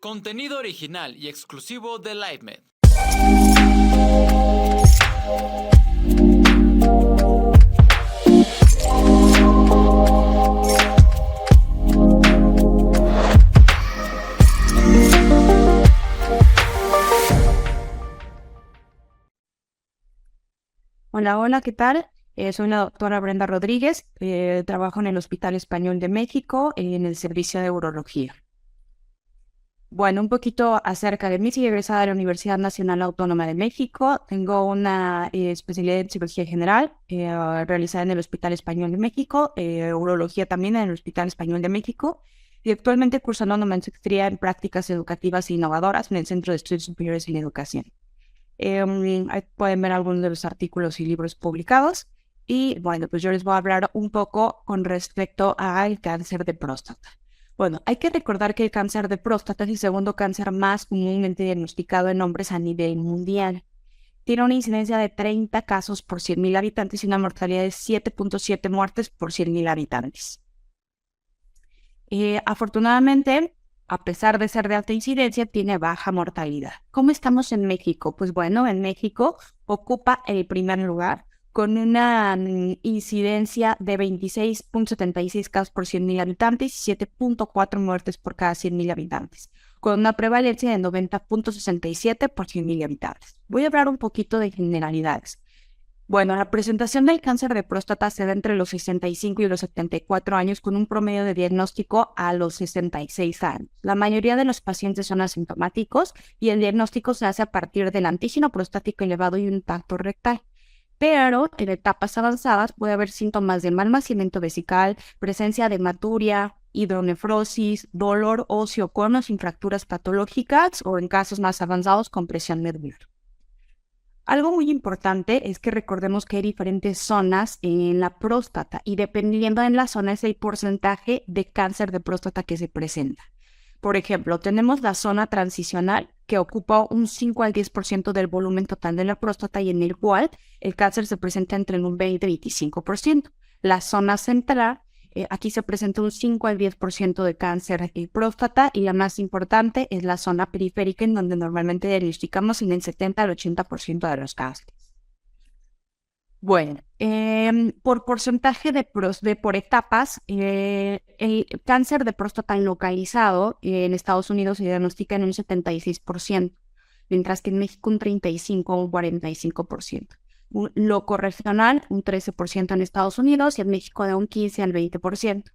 Contenido original y exclusivo de LiveMed. Hola, hola, ¿qué tal? Soy la doctora Brenda Rodríguez, trabajo en el Hospital Español de México en el servicio de urología. Bueno, un poquito acerca de mí, soy egresada de la Universidad Nacional Autónoma de México, tengo una especialidad en cirugía general realizada en el Hospital Español de México, urología también en el Hospital Español de México y actualmente cursando una maestría en prácticas educativas e innovadoras en el Centro de Estudios Superiores en Educación. Ahí pueden ver algunos de los artículos y libros publicados. Y bueno, pues yo les voy a hablar un poco con respecto al cáncer de próstata. Bueno, hay que recordar que el cáncer de próstata es el segundo cáncer más comúnmente diagnosticado en hombres a nivel mundial. Tiene una incidencia de 30 casos por 100.000 habitantes y una mortalidad de 7.7 muertes por 100.000 habitantes. Afortunadamente, a pesar de ser de alta incidencia, tiene baja mortalidad. ¿Cómo estamos en México? Pues bueno, en México ocupa el primer lugar con una incidencia de 26.76 casos por 100.000 habitantes y 7.4 muertes por cada 100.000 habitantes, con una prevalencia de 90.67 por 100.000 habitantes. Voy a hablar un poquito de generalidades. Bueno, la presentación del cáncer de próstata se da entre los 65 y los 74 años con un promedio de diagnóstico a los 66 años. La mayoría de los pacientes son asintomáticos y el diagnóstico se hace a partir del antígeno prostático elevado y un impacto rectal. Pero en etapas avanzadas puede haber síntomas de mal vaciamiento vesical, presencia de hematuria, hidronefrosis, dolor óseo con o sin fracturas patológicas o en casos más avanzados compresión medular. Algo muy importante es que recordemos que hay diferentes zonas en la próstata y dependiendo de la zona es el porcentaje de cáncer de próstata que se presenta. Por ejemplo, tenemos la zona transicional que ocupa un 5 al 10% del volumen total de la próstata y en el cual el cáncer se presenta entre un 20 y 25%. La zona central, aquí se presenta un 5 al 10% de cáncer de próstata y la más importante es la zona periférica en donde normalmente diagnosticamos en el 70 al 80% de los casos. Bueno, por porcentaje por etapas, el cáncer de próstata localizado en Estados Unidos se diagnostica en un 76%, mientras que en México un 35 o un 45%. Locorregional, un 13% en Estados Unidos y en México de un 15 al 20%.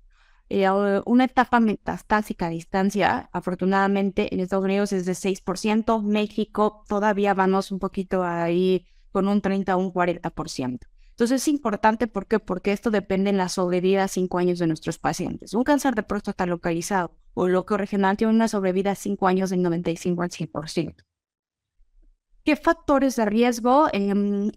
Una etapa metastásica a distancia, afortunadamente en Estados Unidos es de 6%, México todavía vamos un poquito ahí con un 30 o un 40%. Entonces es importante, ¿por qué? Porque esto depende en la sobrevida a 5 años de nuestros pacientes. Un cáncer de próstata localizado o locorregional tiene una sobrevida a 5 años del 95 al 100%. ¿Qué factores de riesgo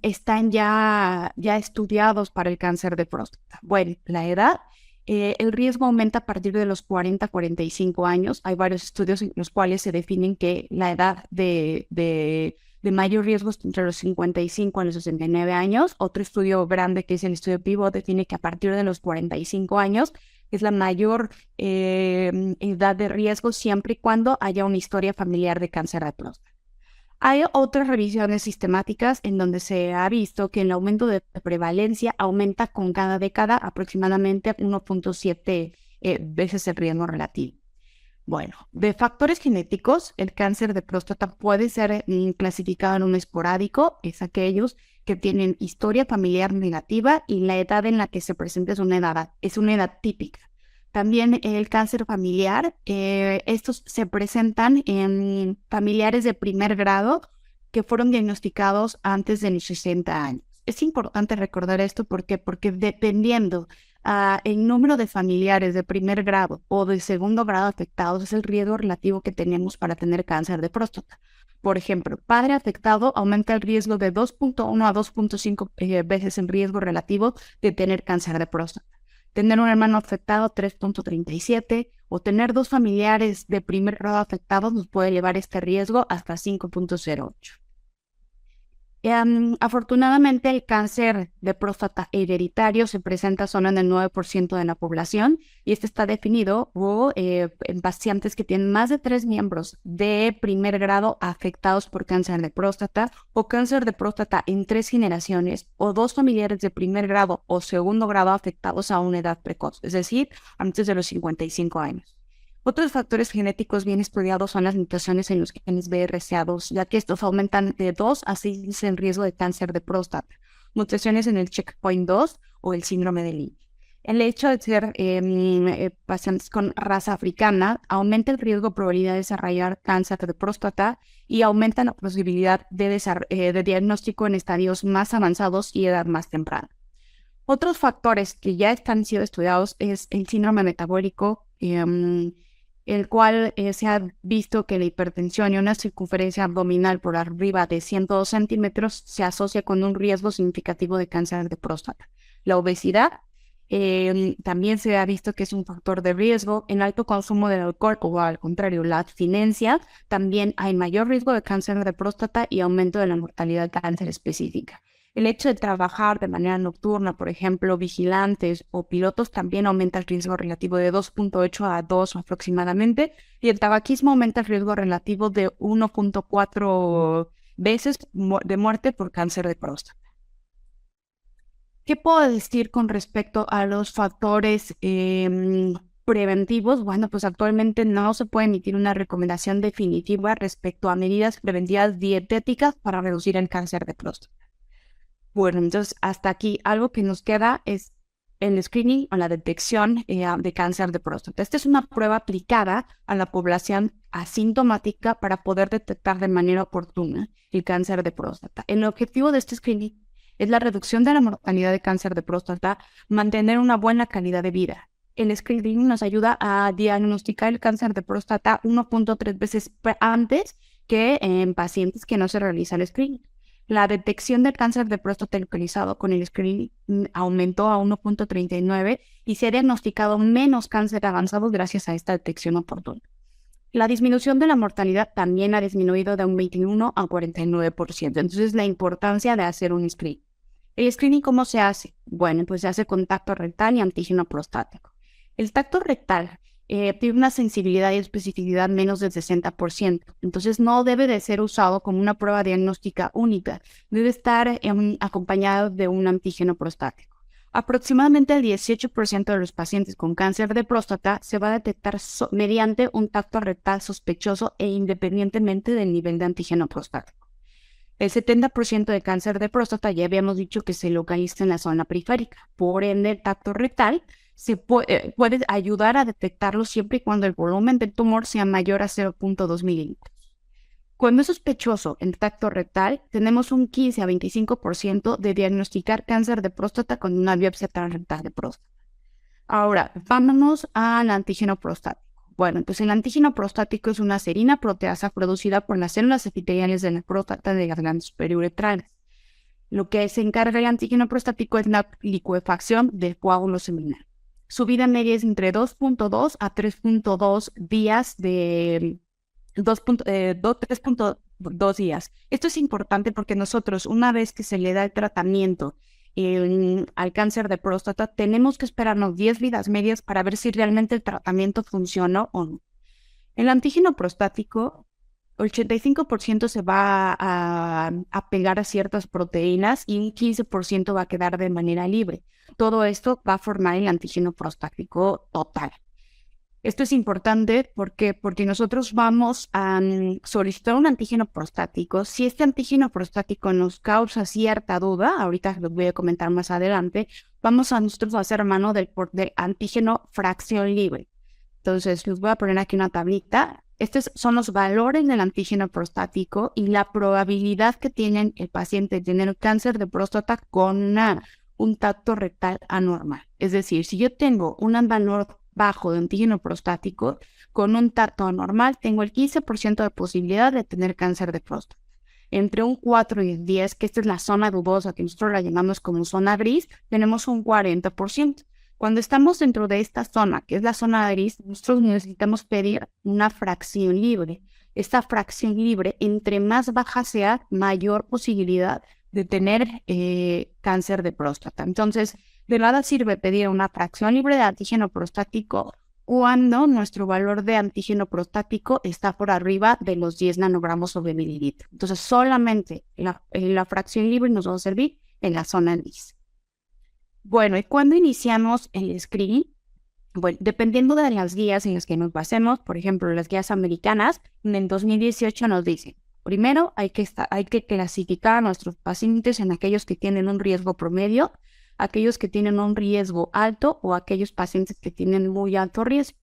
están ya estudiados para el cáncer de próstata? Bueno, la edad. El riesgo aumenta a partir de los 40 a 45 años. Hay varios estudios en los cuales se definen que la edad de mayor riesgo es entre los 55 a los 69 años. Otro estudio grande, que es el estudio Pivot, define que a partir de los 45 años es la mayor edad de riesgo siempre y cuando haya una historia familiar de cáncer de próstata. Hay otras revisiones sistemáticas en donde se ha visto que el aumento de prevalencia aumenta con cada década aproximadamente 1.7 veces el riesgo relativo. Bueno, de factores genéticos, el cáncer de próstata puede ser clasificado en un esporádico, es aquellos que tienen historia familiar negativa y la edad en la que se presenta es una edad típica. También el cáncer familiar, estos se presentan en familiares de primer grado que fueron diagnosticados antes de los 60 años. Es importante recordar esto porque dependiendo el número de familiares de primer grado o de segundo grado afectados es el riesgo relativo que tenemos para tener cáncer de próstata. Por ejemplo, padre afectado aumenta el riesgo de 2.1 a 2.5 veces el riesgo relativo de tener cáncer de próstata. Tener un hermano afectado 3.37 o tener dos familiares de primer grado afectados nos puede elevar este riesgo hasta 5.08. Afortunadamente, el cáncer de próstata hereditario se presenta solo en el 9% de la población y este está definido en pacientes que tienen más de 3 miembros de primer grado afectados por cáncer de próstata o cáncer de próstata en 3 generaciones o 2 familiares de primer grado o segundo grado afectados a una edad precoz, es decir, antes de los 55 años. Otros factores genéticos bien estudiados son las mutaciones en los genes BRCA2, ya que estos aumentan de 2 a 6 veces el riesgo de cáncer de próstata, mutaciones en el checkpoint 2 o el síndrome de Lynch. El hecho de ser pacientes con raza africana aumenta el riesgo de probabilidad de desarrollar cáncer de próstata y aumenta la posibilidad de diagnóstico en estadios más avanzados y edad más temprana. Otros factores que ya están siendo estudiados es el síndrome metabólico, el cual se ha visto que la hipertensión y una circunferencia abdominal por arriba de 102 centímetros se asocia con un riesgo significativo de cáncer de próstata. La obesidad también se ha visto que es un factor de riesgo. En alto consumo de alcohol o al contrario, la abstinencia, también hay mayor riesgo de cáncer de próstata y aumento de la mortalidad de cáncer específica. El hecho de trabajar de manera nocturna, por ejemplo, vigilantes o pilotos, también aumenta el riesgo relativo de 2.8 a 2 aproximadamente, y el tabaquismo aumenta el riesgo relativo de 1.4 veces de muerte por cáncer de próstata. ¿Qué puedo decir con respecto a los factores preventivos? Bueno, pues actualmente no se puede emitir una recomendación definitiva respecto a medidas preventivas dietéticas para reducir el cáncer de próstata. Bueno, entonces hasta aquí algo que nos queda es el screening o la detección de cáncer de próstata. Esta es una prueba aplicada a la población asintomática para poder detectar de manera oportuna el cáncer de próstata. El objetivo de este screening es la reducción de la mortalidad de cáncer de próstata, mantener una buena calidad de vida. El screening nos ayuda a diagnosticar el cáncer de próstata 1.3 veces antes que en pacientes que no se realiza el screening. La detección del cáncer de próstata localizado con el screening aumentó a 1.39 y se ha diagnosticado menos cáncer avanzado gracias a esta detección oportuna. La disminución de la mortalidad también ha disminuido de un 21 a 49%. Entonces, la importancia de hacer un screening. ¿El screening cómo se hace? Bueno, pues se hace con tacto rectal y antígeno prostático. El tacto rectal tiene una sensibilidad y especificidad menos del 60%. Entonces no debe de ser usado como una prueba diagnóstica única. Debe estar acompañado de un antígeno prostático. Aproximadamente el 18% de los pacientes con cáncer de próstata se va a detectar mediante un tacto rectal sospechoso e independientemente del nivel de antígeno prostático. El 70% de cáncer de próstata ya habíamos dicho que se localiza en la zona periférica. Por ende, el tacto rectal se puede ayudar a detectarlo siempre y cuando el volumen del tumor sea mayor a 0.2 milímetros. Cuando es sospechoso en tacto rectal, tenemos un 15 a 25% de diagnosticar cáncer de próstata con una biopsia transrectal de próstata. Ahora, vámonos al antígeno prostático. Bueno, pues el antígeno prostático es una serina proteasa producida por las células epiteliales de la próstata de las glándulas periuretrales. Lo que se encarga el antígeno prostático es la licuefacción del coágulo seminal. Su vida media es entre 2.2 a 3.2 días de 3.2 días. Esto es importante porque nosotros, una vez que se le da el tratamiento al cáncer de próstata, tenemos que esperarnos 10 vidas medias para ver si realmente el tratamiento funcionó o no. El antígeno prostático, el 85% se va a pegar a ciertas proteínas y un 15% va a quedar de manera libre. Todo esto va a formar el antígeno prostático total. Esto es importante porque nosotros vamos a solicitar un antígeno prostático. Si este antígeno prostático nos causa cierta duda, ahorita lo voy a comentar más adelante, vamos a nosotros a hacer mano del antígeno fracción libre. Entonces, les voy a poner aquí una tablita. Estos son los valores del antígeno prostático y la probabilidad que tiene el paciente de tener cáncer de próstata con un tacto rectal anormal. Es decir, si yo tengo un valor bajo de antígeno prostático, con un tacto anormal tengo el 15% de posibilidad de tener cáncer de próstata. Entre un 4 y el 10, que esta es la zona dudosa, que nosotros la llamamos como zona gris, tenemos un 40%. Cuando estamos dentro de esta zona, que es la zona gris, nosotros necesitamos pedir una fracción libre. Esta fracción libre, entre más baja sea, mayor posibilidad de tener cáncer de próstata. Entonces, de nada sirve pedir una fracción libre de antígeno prostático cuando nuestro valor de antígeno prostático está por arriba de los 10 nanogramos sobre mililitro. Entonces, solamente la fracción libre nos va a servir en la zona gris. Bueno, ¿y cuándo iniciamos el screening? Bueno, dependiendo de las guías en las que nos basemos, por ejemplo, las guías americanas, en 2018 nos dicen, primero hay que clasificar a nuestros pacientes en aquellos que tienen un riesgo promedio, aquellos que tienen un riesgo alto o aquellos pacientes que tienen muy alto riesgo.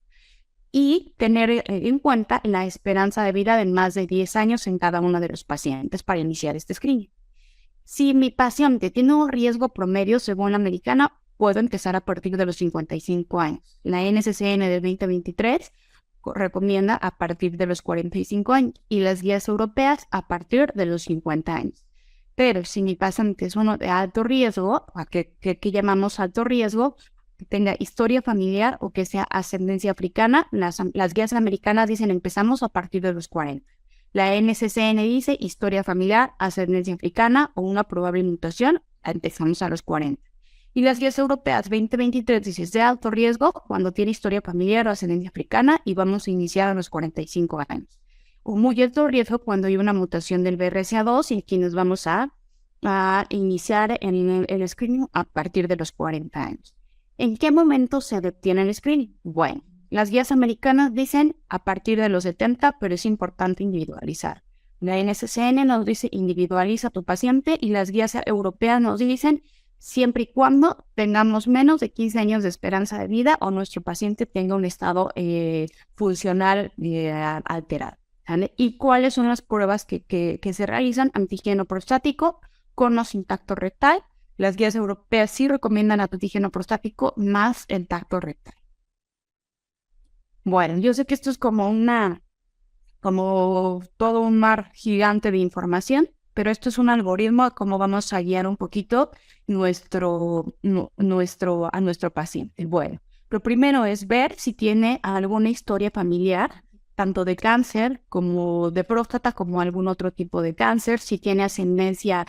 Y tener en cuenta la esperanza de vida de más de 10 años en cada uno de los pacientes para iniciar este screening. Si mi paciente tiene un riesgo promedio, según la americana, puedo empezar a partir de los 55 años. La NCCN del 2023 recomienda a partir de los 45 años y las guías europeas a partir de los 50 años. Pero si mi paciente es uno de alto riesgo, que llamamos alto riesgo, que tenga historia familiar o que sea ascendencia africana, las guías americanas dicen empezamos a partir de los 40. La NCCN dice historia familiar, ascendencia africana o una probable mutación, empezamos a los 40. Y las guías europeas 2023 dice de alto riesgo cuando tiene historia familiar o ascendencia africana y vamos a iniciar a los 45 años. O muy alto riesgo cuando hay una mutación del BRCA2 y aquí nos vamos a iniciar en el screening a partir de los 40 años. ¿En qué momento se detiene el screening? Bueno, las guías americanas dicen a partir de los 70, pero es importante individualizar. La NCCN nos dice individualiza a tu paciente y las guías europeas nos dicen siempre y cuando tengamos menos de 15 años de esperanza de vida o nuestro paciente tenga un estado funcional alterado. ¿Vale? ¿Y cuáles son las pruebas que se realizan? Antígeno prostático con o sin tacto rectal. Las guías europeas sí recomiendan antígeno prostático más el tacto rectal. Bueno, yo sé que esto es como todo un mar gigante de información, pero esto es un algoritmo a cómo vamos a guiar un poquito a nuestro paciente. Bueno, lo primero es ver si tiene alguna historia familiar, tanto de cáncer como de próstata, como algún otro tipo de cáncer, si tiene ascendencia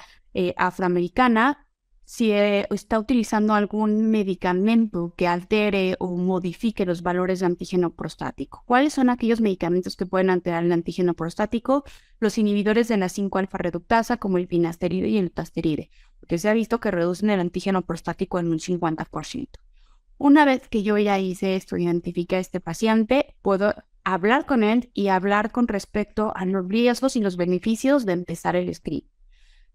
afroamericana, si está utilizando algún medicamento que altere o modifique los valores de antígeno prostático. ¿Cuáles son aquellos medicamentos que pueden alterar el antígeno prostático? Los inhibidores de la 5-alfa reductasa, como el finasteride y el dutasteride, porque se ha visto que reducen el antígeno prostático en un 50%. Una vez que yo ya hice esto, identifiqué a este paciente, puedo hablar con él y hablar con respecto a los riesgos y los beneficios de empezar el screening.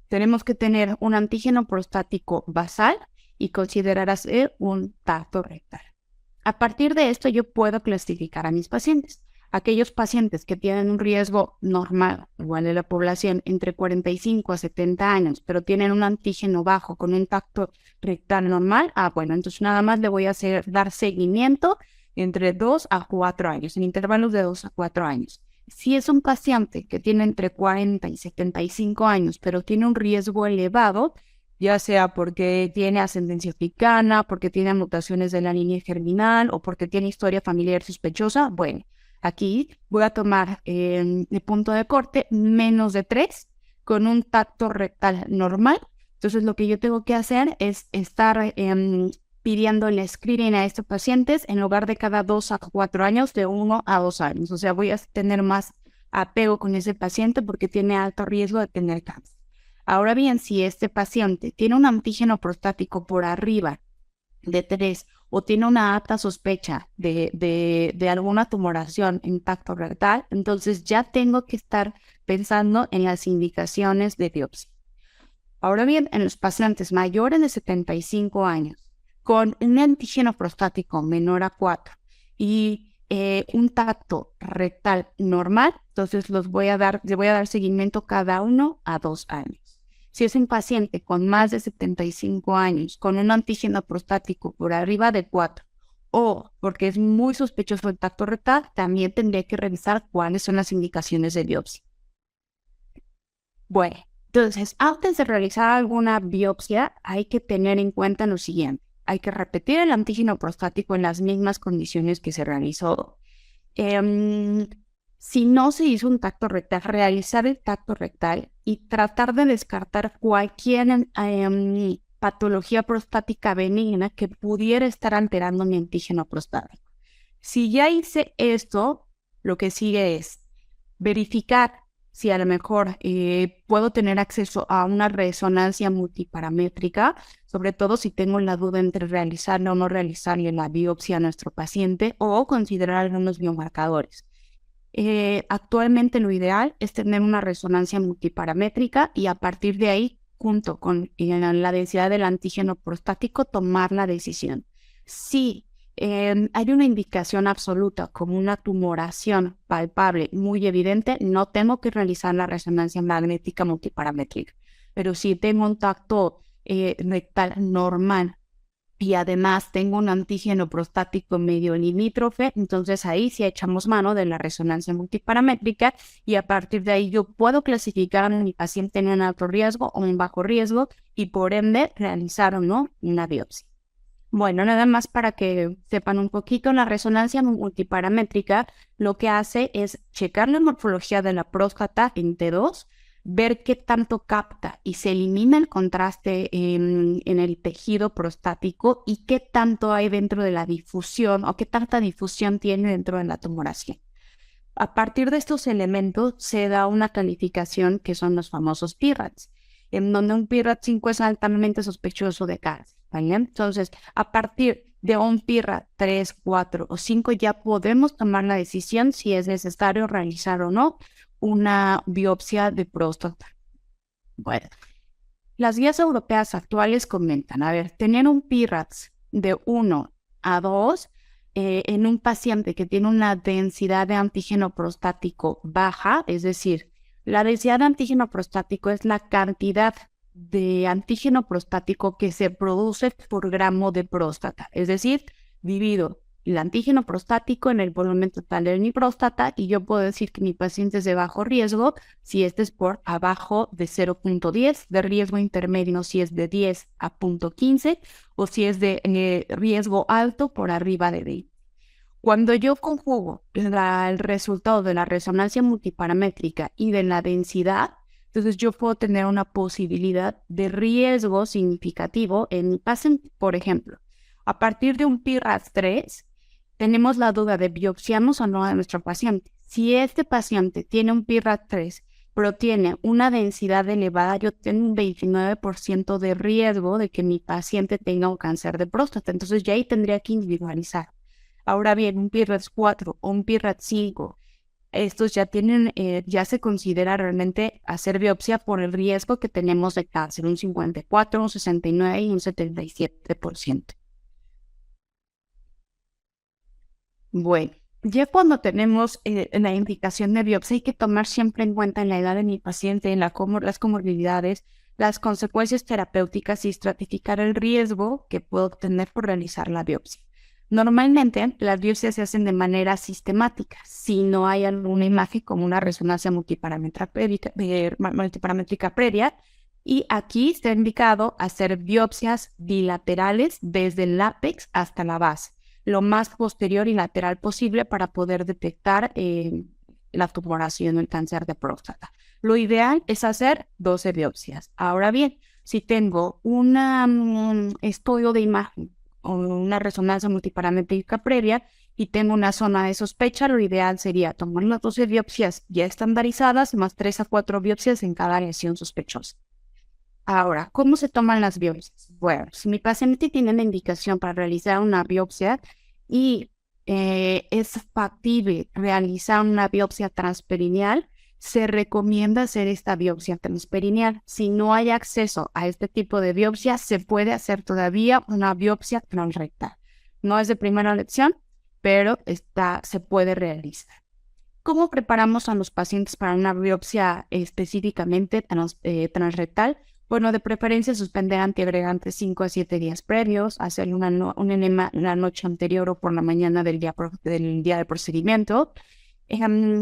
Tenemos que tener un antígeno prostático basal y considerar hacer un tacto rectal. A partir de esto yo puedo clasificar a mis pacientes. Aquellos pacientes que tienen un riesgo normal, igual de la población, entre 45 a 70 años, pero tienen un antígeno bajo con un tacto rectal normal, bueno, entonces nada más le voy a dar seguimiento entre 2 a 4 años, en intervalos de 2 a 4 años. Si es un paciente que tiene entre 40 y 75 años, pero tiene un riesgo elevado, ya sea porque tiene ascendencia africana, porque tiene mutaciones de la línea germinal o porque tiene historia familiar sospechosa, bueno, aquí voy a tomar el punto de corte menos de 3 con un tacto rectal normal. Entonces lo que yo tengo que hacer es estar pidiendo el screening a estos pacientes en lugar de cada 2 a 4 años, de 1 a 2 años. O sea, voy a tener más apego con ese paciente porque tiene alto riesgo de tener cáncer. Ahora bien, si este paciente tiene un antígeno prostático por arriba de 3 o tiene una alta sospecha de alguna tumoración en tacto rectal, entonces ya tengo que estar pensando en las indicaciones de biopsia. Ahora bien, en los pacientes mayores de 75 años, con un antígeno prostático menor a 4 y un tacto rectal normal, entonces les voy a dar seguimiento cada 1 a 2 años. Si es un paciente con más de 75 años, con un antígeno prostático por arriba de 4, o porque es muy sospechoso el tacto rectal, también tendré que revisar cuáles son las indicaciones de biopsia. Bueno, entonces, antes de realizar alguna biopsia, hay que tener en cuenta lo siguiente. Hay que repetir el antígeno prostático en las mismas condiciones que se realizó. Si no se hizo un tacto rectal, realizar el tacto rectal y tratar de descartar cualquier patología prostática benigna que pudiera estar alterando mi antígeno prostático. Si ya hice esto, lo que sigue es verificar si a lo mejor puedo tener acceso a una resonancia multiparamétrica, sobre todo si tengo la duda entre realizarle o no realizarle la biopsia a nuestro paciente o considerar algunos biomarcadores. Actualmente lo ideal es tener una resonancia multiparamétrica y a partir de ahí, junto con la densidad del antígeno prostático, tomar la decisión. Si hay una indicación absoluta como una tumoración palpable muy evidente, no tengo que realizar la resonancia magnética multiparamétrica. Pero si tengo un tacto rectal normal y además tengo un antígeno prostático medio limítrofe, entonces ahí sí echamos mano de la resonancia multiparamétrica y a partir de ahí yo puedo clasificar a mi paciente en un alto riesgo o un bajo riesgo y por ende realizar o no una biopsia. Bueno, nada más para que sepan un poquito, la resonancia multiparamétrica lo que hace es checar la morfología de la próstata en T2, ver qué tanto capta y se elimina el contraste en el tejido prostático y qué tanto hay dentro de la difusión o qué tanta difusión tiene dentro de la tumoración. A partir de estos elementos se da una calificación que son los famosos PIRADS, en donde un PIRAD 5 es altamente sospechoso de cáncer, ¿vale? Entonces, a partir de un PIRAD 3, 4 o 5 ya podemos tomar la decisión si es necesario realizar o no una biopsia de próstata. Bueno, las guías europeas actuales comentan, a ver, tener un PIRADS de 1 a 2 en un paciente que tiene una densidad de antígeno prostático baja, es decir, la densidad de antígeno prostático es la cantidad de antígeno prostático que se produce por gramo de próstata, es decir, divido el antígeno prostático en el volumen total de mi próstata y yo puedo decir que mi paciente es de bajo riesgo si este es por abajo de 0.10, de riesgo intermedio si es de 10 a 0.15 o si es de riesgo alto por arriba de 20. Cuando yo conjugo el resultado de la resonancia multiparamétrica y de la densidad, entonces yo puedo tener una posibilidad de riesgo significativo en mi paciente. Por ejemplo, a partir de un PIRADS 3, tenemos la duda de biopsiamos o no a nuestro paciente. Si este paciente tiene un PIRADS 3, pero tiene una densidad elevada, yo tengo un 29% de riesgo de que mi paciente tenga un cáncer de próstata. Entonces ya ahí tendría que individualizar. Ahora bien, un PIRADS 4 o un PIRADS 5, estos ya tienen, ya se considera realmente hacer biopsia por el riesgo que tenemos de cáncer, un 54, un 69 y un 77%. Bueno, ya cuando tenemos la indicación de biopsia hay que tomar siempre en cuenta en la edad de mi paciente, en las comorbilidades, las consecuencias terapéuticas y estratificar el riesgo que puedo tener por realizar la biopsia. Normalmente las biopsias se hacen de manera sistemática, si no hay alguna imagen como una resonancia multiparamétrica previa, y aquí está indicado hacer biopsias bilaterales desde el ápex hasta la base, lo más posterior y lateral posible para poder detectar la tumoración o el cáncer de próstata. Lo ideal es hacer 12 biopsias. Ahora bien, si tengo un estudio de imagen o una resonancia multiparamétrica previa y tengo una zona de sospecha, lo ideal sería tomar las 12 biopsias ya estandarizadas más 3 a 4 biopsias en cada lesión sospechosa. Ahora, ¿cómo se toman las biopsias? Bueno, si mi paciente tiene la indicación para realizar una biopsia y es factible realizar una biopsia transperineal, se recomienda hacer esta biopsia transperineal. Si no hay acceso a este tipo de biopsia, se puede hacer todavía una biopsia transrectal. No es de primera elección, pero se puede realizar. ¿Cómo preparamos a los pacientes para una biopsia específicamente transrectal? Bueno, de preferencia suspender antiagregantes 5 a 7 días previos, hacer un enema la noche anterior o por la mañana del día del procedimiento.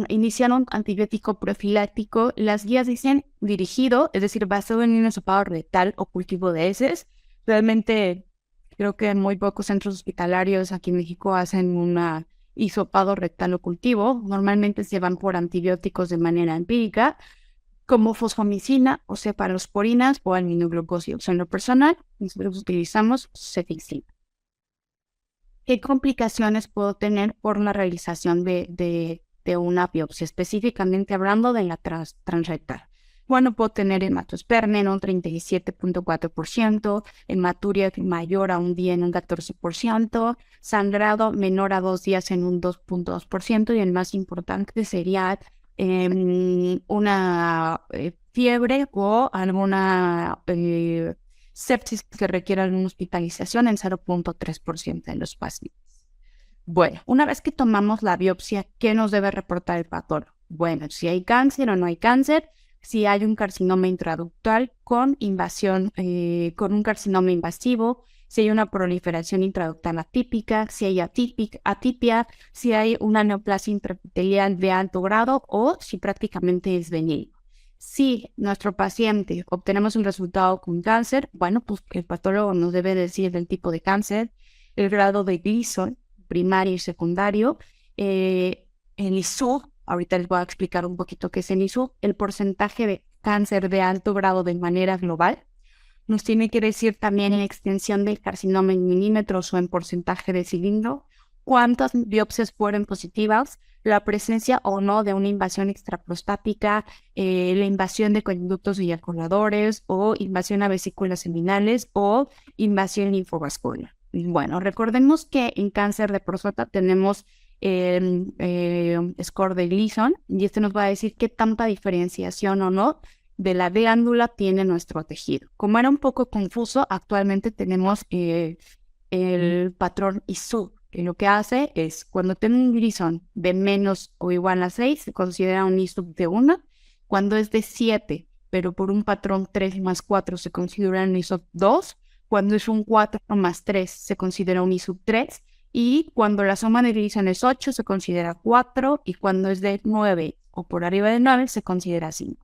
Iniciar un antibiótico profiláctico. Las guías dicen dirigido, es decir, basado en un hisopado rectal o cultivo de heces. Realmente creo que en muy pocos centros hospitalarios aquí en México hacen un hisopado rectal o cultivo. Normalmente se van por antibióticos de manera empírica. como fosfomicina o cefalosporinas o aminoglucósidos. En lo personal, nosotros utilizamos cefixima. ¿Qué complicaciones puedo tener por la realización de una biopsia, específicamente hablando de la transrectal? Bueno, puedo tener hematospermia en un 37.4%, hematuria mayor a un día en un 14%, sangrado menor a 2 días en un 2.2%, y el más importante sería una fiebre o alguna sepsis que requiera una hospitalización en 0.3% de los pacientes. Bueno, una vez que tomamos la biopsia, ¿qué nos debe reportar el patólogo? Bueno, si hay cáncer o no hay cáncer, si hay un carcinoma intraductal con invasión, con un carcinoma invasivo, si hay una proliferación intraductal atípica, si hay atipia, si hay una neoplasia intraepitelial de alto grado o si prácticamente es benigno. Si nuestro paciente obtenemos un resultado con cáncer, bueno, pues el patólogo nos debe decir el tipo de cáncer, el grado de Gleason, primario y secundario, el ISU, ahorita les voy a explicar un poquito qué es el ISU, el porcentaje de cáncer de alto grado de manera global. Nos tiene que decir también la extensión del carcinoma en milímetros o en porcentaje de cilindro, cuántas biopsias fueron positivas, la presencia o no de una invasión extraprostática, la invasión de conductos eyaculadores o invasión a vesículas seminales o invasión linfovascular. Bueno, recordemos que en cáncer de próstata tenemos score de Gleason y este nos va a decir qué tanta diferenciación o no de la glándula tiene nuestro tejido. Como era un poco confuso, actualmente tenemos el patrón ISU, que lo que hace es, cuando tiene un Gleason de menos o igual a 6, se considera un ISU de 1. Cuando es de 7, pero por un patrón 3 más 4, se considera un ISU 2. Cuando es un 4 más 3, se considera un ISU 3. Y cuando la suma de Gleason es 8, se considera 4. Y cuando es de 9 o por arriba de 9, se considera 5.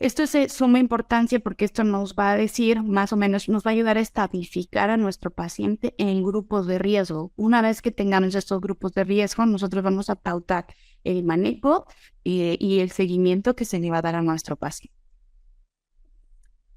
Esto es de suma importancia porque esto nos va a decir, más o menos, nos va a ayudar a estadificar a nuestro paciente en grupos de riesgo. Una vez que tengamos estos grupos de riesgo, nosotros vamos a pautar el manejo y el seguimiento que se le va a dar a nuestro paciente.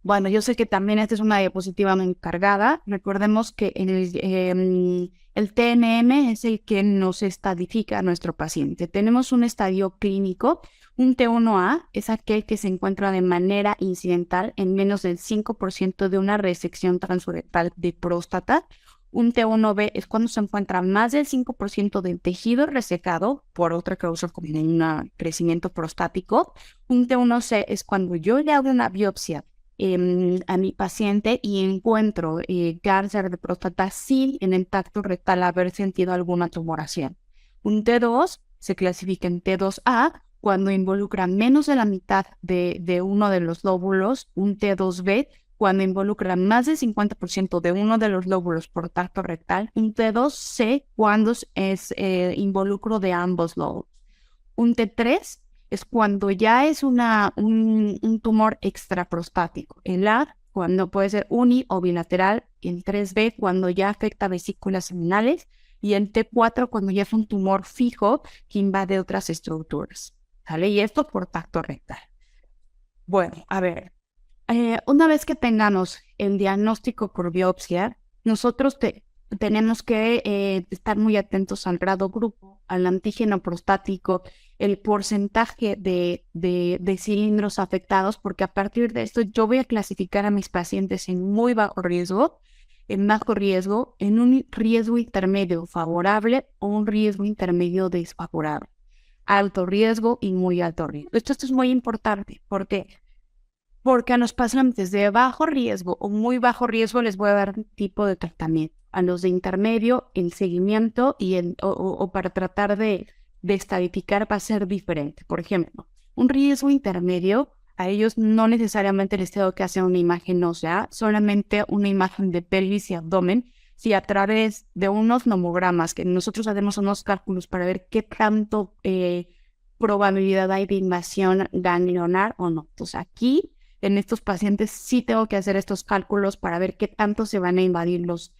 Bueno, yo sé que también esta es una diapositiva muy cargada. Recordemos que el TNM es el que nos estadifica a nuestro paciente. Tenemos un estadio clínico. Un T1A es aquel que se encuentra de manera incidental en menos del 5% de una resección transuretral de próstata. Un T1B es cuando se encuentra más del 5% del tejido resecado por otra causa como un crecimiento prostático. Un T1C es cuando yo le hago una biopsia a mi paciente y encuentro cáncer de próstata sin en el tacto rectal haber sentido alguna tumoración. Un T2 se clasifica en T2A cuando involucra menos de la mitad de uno de los lóbulos. Un T2B cuando involucra más del 50% de uno de los lóbulos por tacto rectal. Un T2C cuando es involucro de ambos lóbulos. Un T3 es cuando ya es un tumor extraprostático. El A, cuando puede ser uni o bilateral. El 3B, cuando ya afecta vesículas seminales. Y el T4, cuando ya es un tumor fijo que invade otras estructuras. ¿Sale? Y esto por tacto rectal. Bueno, a ver. Una vez que tengamos el diagnóstico por biopsia, nosotros tenemos que estar muy atentos al grado grupo, al antígeno prostático, el porcentaje de cilindros afectados, porque a partir de esto yo voy a clasificar a mis pacientes en muy bajo riesgo, en bajo riesgo, en un riesgo intermedio favorable o un riesgo intermedio desfavorable, alto riesgo y muy alto riesgo. Esto es muy importante porque a los pacientes de bajo riesgo o muy bajo riesgo les voy a dar un tipo de tratamiento. A los de intermedio, el seguimiento o para tratar de estadificar va a ser diferente. Por ejemplo, un riesgo intermedio, a ellos no necesariamente les tengo que hacer una imagen ósea, solamente una imagen de pelvis y abdomen, si a través de unos nomogramas, que nosotros hacemos unos cálculos para ver qué tanto probabilidad hay de invasión ganglionar o no. Entonces aquí, en estos pacientes, sí tengo que hacer estos cálculos para ver qué tanto se van a invadir los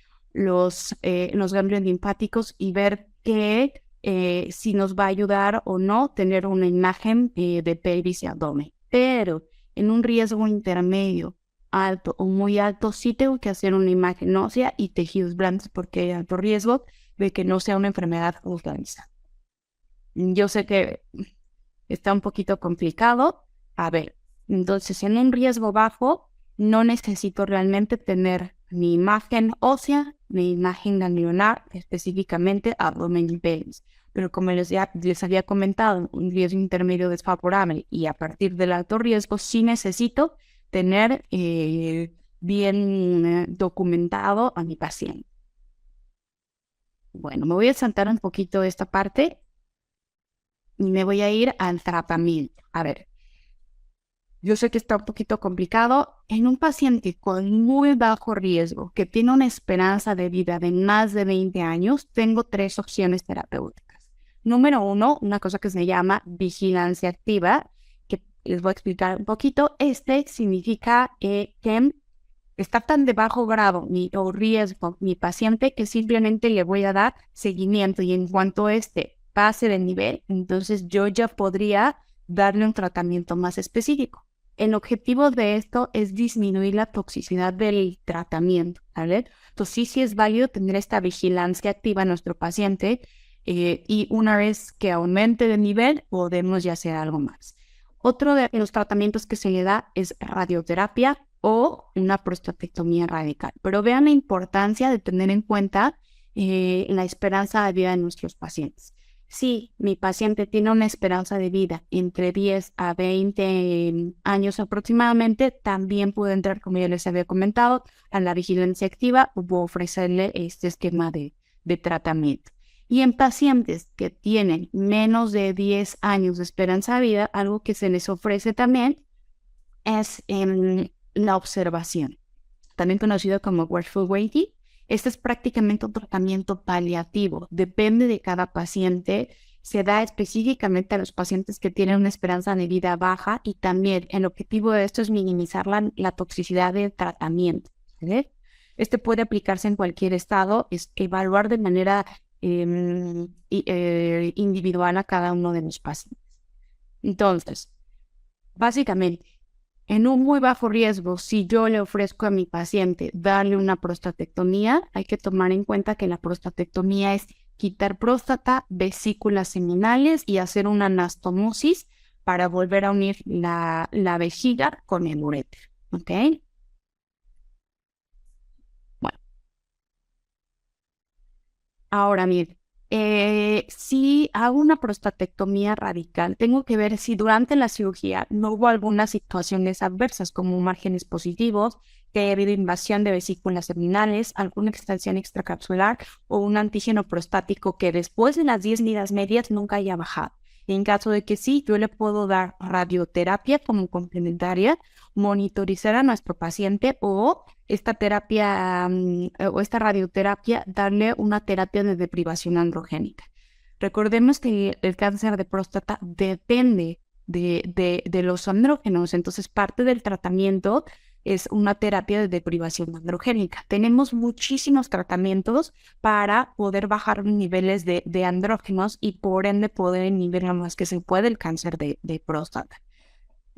ganglios linfáticos y ver si nos va a ayudar o no tener una imagen de pelvis y abdomen. pero en un riesgo intermedio, alto o muy alto, sí tengo que hacer una imagen ósea y tejidos blandos porque hay alto riesgo de que no sea una enfermedad organizada. Yo sé que está un poquito complicado. A ver, entonces en un riesgo bajo no necesito realmente tener ni imagen ósea ni imagen ganglionar, específicamente abdomen y pelvis. Pero como les había comentado, un riesgo intermedio desfavorable y a partir del alto riesgo sí necesito tener bien documentado a mi paciente. Bueno, me voy a saltar un poquito esta parte y me voy a ir al tratamiento. A ver, yo sé que está un poquito complicado. En un paciente con muy bajo riesgo, que tiene una esperanza de vida de más de 20 años, tengo 3 opciones terapéuticas. Número 1, una cosa que se llama vigilancia activa, que les voy a explicar un poquito. Este significa que está tan de bajo grado o riesgo mi paciente que simplemente le voy a dar seguimiento y en cuanto este pase de nivel, entonces yo ya podría darle un tratamiento más específico. El objetivo de esto es disminuir la toxicidad del tratamiento, ¿vale? Entonces sí es válido tener esta vigilancia activa en nuestro paciente y una vez que aumente de nivel podemos ya hacer algo más. Otro de los tratamientos que se le da es radioterapia o una prostatectomía radical. Pero vean la importancia de tener en cuenta la esperanza de vida de nuestros pacientes. Si mi paciente tiene una esperanza de vida entre 10 a 20 años aproximadamente, también puede entrar, como ya les había comentado, a la vigilancia activa o ofrecerle este esquema de tratamiento. Y en pacientes que tienen menos de 10 años de esperanza de vida, algo que se les ofrece también es la observación, también conocido como watchful waiting. Este es prácticamente un tratamiento paliativo, depende de cada paciente, se da específicamente a los pacientes que tienen una esperanza de vida baja y también el objetivo de esto es minimizar la toxicidad del tratamiento, ¿vale? Este puede aplicarse en cualquier estado, es evaluar de manera individual a cada uno de los pacientes. Entonces, básicamente, en un muy bajo riesgo, si yo le ofrezco a mi paciente darle una prostatectomía, hay que tomar en cuenta que la prostatectomía es quitar próstata, vesículas seminales y hacer una anastomosis para volver a unir la vejiga con el uréter. ¿Ok? Bueno, ahora miren, si hago una prostatectomía radical, tengo que ver si durante la cirugía no hubo algunas situaciones adversas como márgenes positivos, que haya habido invasión de vesículas seminales, alguna extensión extracapsular o un antígeno prostático que después de las 10 ligas medias nunca haya bajado. En caso de que sí, yo le puedo dar radioterapia como complementaria, monitorizar a nuestro paciente o esta terapia o esta radioterapia, darle una terapia de deprivación androgénica. Recordemos que el cáncer de próstata depende de los andrógenos, entonces parte del tratamiento es una terapia de deprivación androgénica. Tenemos muchísimos tratamientos para poder bajar los niveles de andrógenos y por ende poder inhibir lo más que se puede el cáncer de próstata.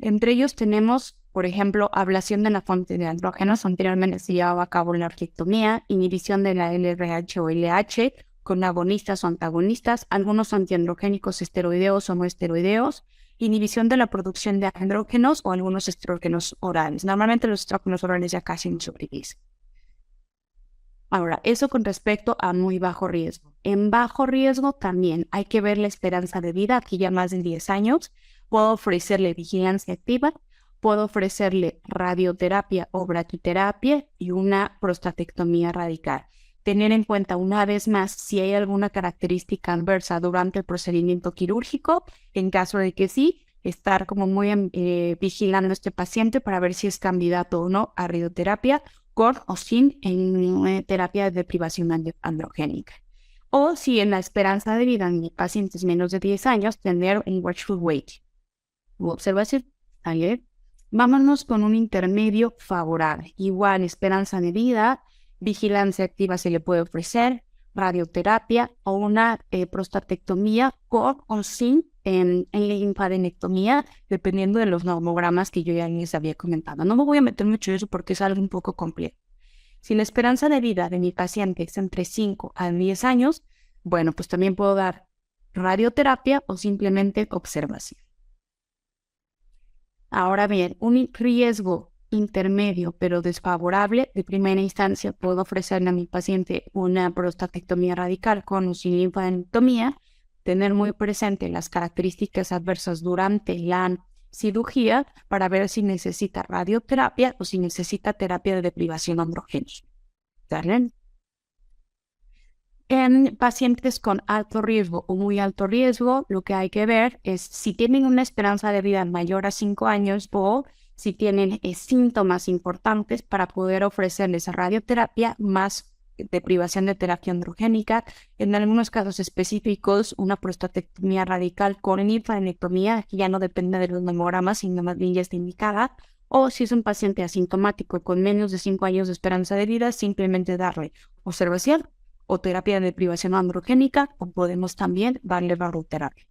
Entre ellos tenemos, por ejemplo, ablación de la fuente de andrógenos. Anteriormente se llevaba a cabo la orquiectomía, inhibición de la LRH o LH con agonistas o antagonistas, algunos antiandrogénicos esteroideos o no esteroideos, inhibición de la producción de andrógenos o algunos estrógenos orales. Normalmente los estrógenos orales ya casi no se utilizan. Ahora, eso con respecto a muy bajo riesgo. En bajo riesgo también hay que ver la esperanza de vida, aquí ya más de 10 años. Puedo ofrecerle vigilancia activa, puedo ofrecerle radioterapia o braquiterapia y una prostatectomía radical. Tener en cuenta una vez más si hay alguna característica adversa durante el procedimiento quirúrgico. En caso de que sí, estar como muy vigilando a este paciente para ver si es candidato o no a radioterapia con o sin en terapia de deprivación androgénica. O si en la esperanza de vida en pacientes menos de 10 años, tener un watchful waiting. Observación. ¿Vale? Vámonos con un intermedio favorable. Igual, esperanza de vida, vigilancia activa se le puede ofrecer, radioterapia o una prostatectomía con o sin linfadenectomía, dependiendo de los nomogramas que yo ya les había comentado. No me voy a meter mucho en eso porque es algo un poco complejo. Si la esperanza de vida de mi paciente es entre 5 a 10 años, bueno, pues también puedo dar radioterapia o simplemente observación. Ahora bien, un riesgo intermedio pero desfavorable, de primera instancia puedo ofrecerle a mi paciente una prostatectomía radical con o sin linfadenectomía, tener muy presente las características adversas durante la cirugía para ver si necesita radioterapia o si necesita terapia de deprivación androgénica. ¿Sale? En pacientes con alto riesgo o muy alto riesgo, lo que hay que ver es si tienen una esperanza de vida mayor a 5 años o si tienen síntomas importantes para poder ofrecerles radioterapia más deprivación de terapia androgénica. En algunos casos específicos, una prostatectomía radical con linfadenectomía, que ya no depende de los mamogramas, sino más bien ya está indicada. O si es un paciente asintomático con menos de 5 años de esperanza de vida, simplemente darle observación o terapia de deprivación androgénica, o podemos también darle radioterapia.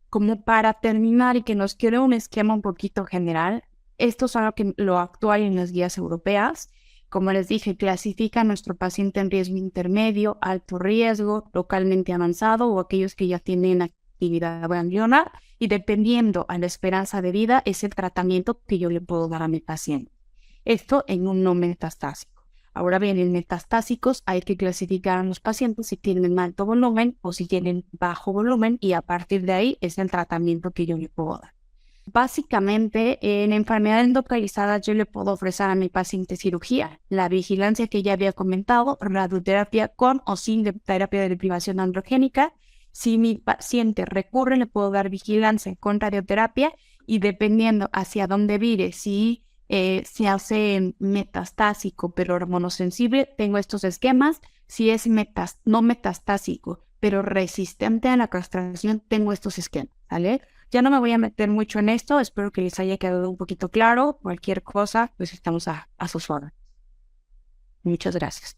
Como para terminar y que nos quede un esquema un poquito general, esto es algo que lo actual en las guías europeas. Como les dije, clasifica a nuestro paciente en riesgo intermedio, alto riesgo, localmente avanzado o aquellos que ya tienen actividad ganglionar, y dependiendo a la esperanza de vida es el tratamiento que yo le puedo dar a mi paciente. Esto en un no metastásico. Ahora bien, en metastásicos hay que clasificar a los pacientes si tienen alto volumen o si tienen bajo volumen, y a partir de ahí es el tratamiento que yo le puedo dar. Básicamente, en enfermedades localizadas yo le puedo ofrecer a mi paciente cirugía, la vigilancia que ya había comentado, radioterapia con o sin terapia de deprivación androgénica. Si mi paciente recurre, le puedo dar vigilancia con radioterapia, y dependiendo hacia dónde vire, si se hace metastásico pero hormonosensible, tengo estos esquemas. Si es no metastásico pero resistente a la castración, tengo estos esquemas, ¿vale? Ya no me voy a meter mucho en esto, espero que les haya quedado un poquito claro. Cualquier cosa, pues estamos a sus órdenes. Muchas gracias.